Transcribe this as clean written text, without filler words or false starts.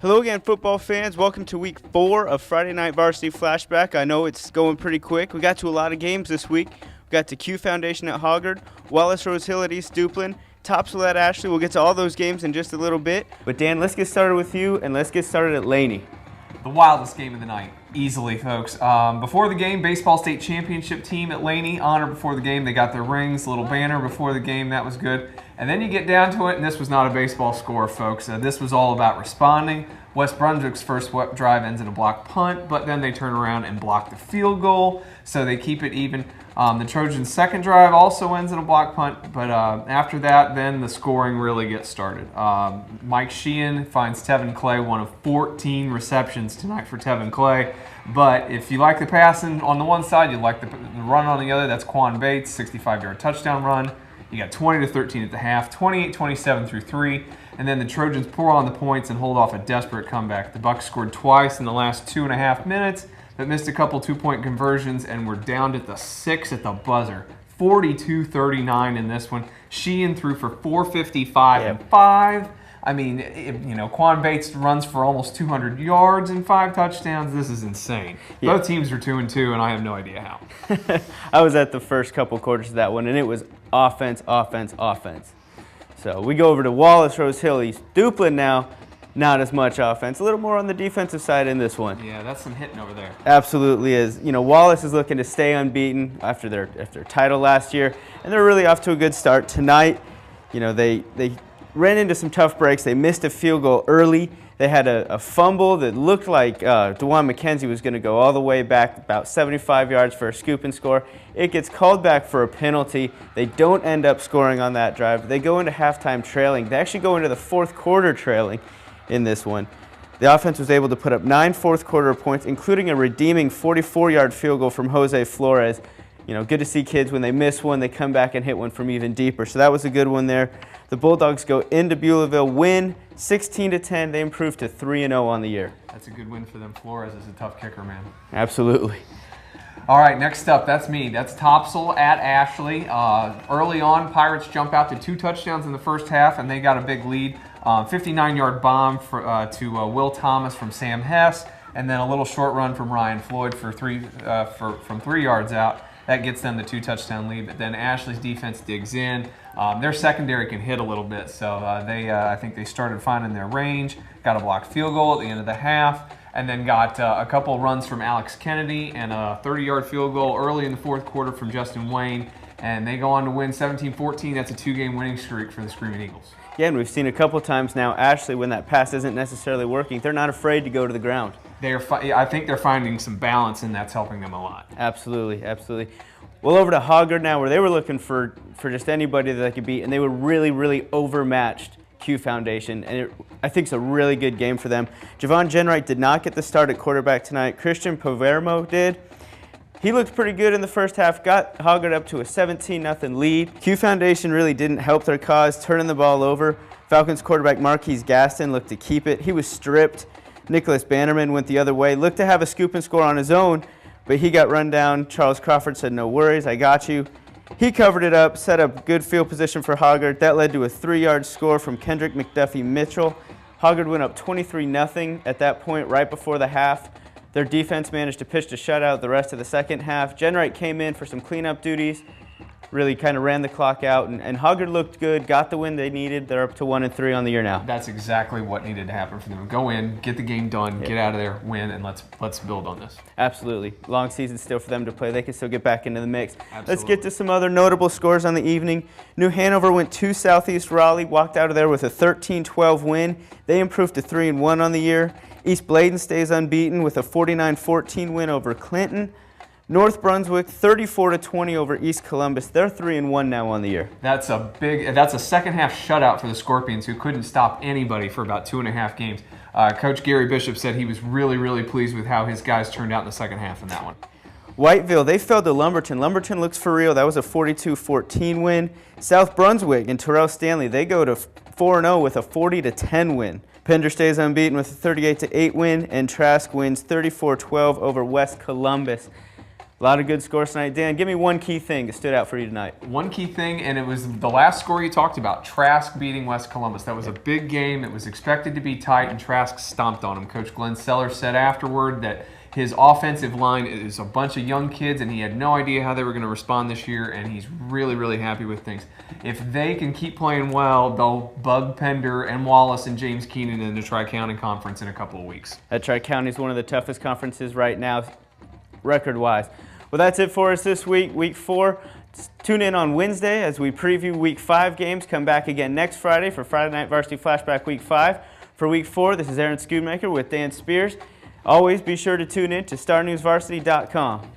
Hello again, football fans. Welcome to week 4 of Friday Night Varsity Flashback. I know it's going pretty quick. We got to a lot of games this week. We got to Q Foundation at Hoggard, Wallace Rose Hill at East Duplin, Topsail at Ashley. We'll get to all those games in just a little bit. But Dan, let's get started with you, and let's get started at Laney. The wildest game of the night, easily, folks. Before the game, baseball state championship team at Laney, honor before the game. They got their rings, little banner before the game. That was good. And then you get down to it, and this was not a baseball score, folks. This was all about responding. West Brunswick's first drive ends in a blocked punt, but then they turn around and block the field goal, so they keep it even. The Trojans' second drive also ends in a blocked punt, but after that, then the scoring really gets started. Mike Sheehan finds Tevin Clay, one of 14 receptions tonight for Tevin Clay. But if you like the passing on the one side, you like the run on the other. That's Quan Bates, 65-yard touchdown run. You got 20-13 at the half, 28-27 through 3, and then the Trojans pour on the points and hold off a desperate comeback. The Bucs scored twice in the last 2.5 minutes, but missed a couple two-point conversions, and we're down to the 6 at the buzzer. 42-39 in this one. Sheehan threw for 455 and 5. I mean, Quan Bates runs for almost 200 yards and 5 touchdowns. This is insane. Yeah. Both teams are 2-2, and I have no idea how. I was at the first couple quarters of that one, and it was offense, offense, offense. So we go over to Wallace Rose Hill East Duplin now. Not as much offense. A little more on the defensive side in this one. Yeah, that's some hitting over there. Absolutely is. Wallace is looking to stay unbeaten after their title last year, and they're really off to a good start tonight. They ran into some tough breaks. They missed a field goal early. They had a fumble that looked like DeJuan McKenzie was going to go all the way back about 75 yards for a scoop and score. It gets called back for a penalty. They don't end up scoring on that drive. They go into halftime trailing. They actually go into the fourth quarter trailing in this one. The offense was able to put up 9 fourth quarter points, including a redeeming 44-yard field goal from Jose Flores. Good to see kids when they miss one, they come back and hit one from even deeper. So that was a good one there. The Bulldogs go into Beulahville, win 16-10. They improve to 3-0 on the year. That's a good win for them. Flores is a tough kicker, man. Absolutely. All right, next up, that's me. That's Topsail at Ashley. Early on, Pirates jump out to 2 touchdowns in the first half, and they got a big lead. 59-yard bomb to Will Thomas from Sam Hess, and then a little short run from Ryan Floyd from 3 yards out. That gets them the 2-touchdown lead, but then Ashley's defense digs in. Their secondary can hit a little bit, so I think they started finding their range, got a blocked field goal at the end of the half, and then got a couple runs from Alex Kennedy and a 30-yard field goal early in the fourth quarter from Justin Wayne, and they go on to win 17-14. That's a 2-game winning streak for the Screaming Eagles. Yeah, and we've seen a couple times now, Ashley, when that pass isn't necessarily working, they're not afraid to go to the ground. I think they're finding some balance, and that's helping them a lot. Absolutely, absolutely. Well, over to Hoggard now, where they were looking for just anybody that they could beat, and they were really, really overmatched Q Foundation, and I think it's a really good game for them. Javon Jenwright did not get the start at quarterback tonight. Christian Pavermo did. He looked pretty good in the first half, got Hoggard up to a 17-0 lead. Q Foundation really didn't help their cause, turning the ball over. Falcons quarterback Marquise Gaston looked to keep it. He was stripped. Nicholas Bannerman went the other way, looked to have a scoop and score on his own, but he got run down. Charles Crawford said, "No worries, I got you." He covered it up, set up good field position for Hoggard. That led to a 3-yard score from Kendrick McDuffie Mitchell. Hoggard went up 23-0 at that point, right before the half. Their defense managed to pitch to shutout the rest of the second half. Jenwright came in for some cleanup duties, really kind of ran the clock out, and Hoggard looked good, got the win they needed. They're up to 1-3 on the year now. That's exactly what needed to happen for them. Go in, get the game done, get out of there, win, and let's build on this. Absolutely. Long season still for them to play. They can still get back into the mix. Absolutely. Let's get to some other notable scores on the evening. New Hanover went to Southeast Raleigh, walked out of there with a 13-12 win. They improved to 3-1 on the year. East Bladen stays unbeaten with a 49-14 win over Clinton. North Brunswick 34-20 over East Columbus. They're 3-1 now on the year. That's a second half shutout for the Scorpions, who couldn't stop anybody for about 2.5 games. Coach Gary Bishop said he was really, really pleased with how his guys turned out in the second half in that one. Whiteville, they fell to Lumberton. Lumberton looks for real. That was a 42-14 win. South Brunswick and Terrell Stanley, they go to 4-0 with a 40-10 win. Pender stays unbeaten with a 38-8 win, and Trask wins 34-12 over West Columbus. A lot of good scores tonight. Dan, give me one key thing that stood out for you tonight. One key thing, and it was the last score you talked about, Trask beating West Columbus. That was a big game. It was expected to be tight, and Trask stomped on him. Coach Glenn Sellers said afterward that his offensive line is a bunch of young kids, and he had no idea how they were going to respond this year, and he's really, really happy with things. If they can keep playing well, they'll bug Pender and Wallace and James Keenan in the Tri-County Conference in a couple of weeks. Tri-County is one of the toughest conferences right now, record-wise. Well, that's it for us this week, Week 4. Tune in on Wednesday as we preview Week 5 games. Come back again next Friday for Friday Night Varsity Flashback Week 5. For Week 4, this is Aaron Schoonmaker with Dan Spears. Always be sure to tune in to StarNewsVarsity.com.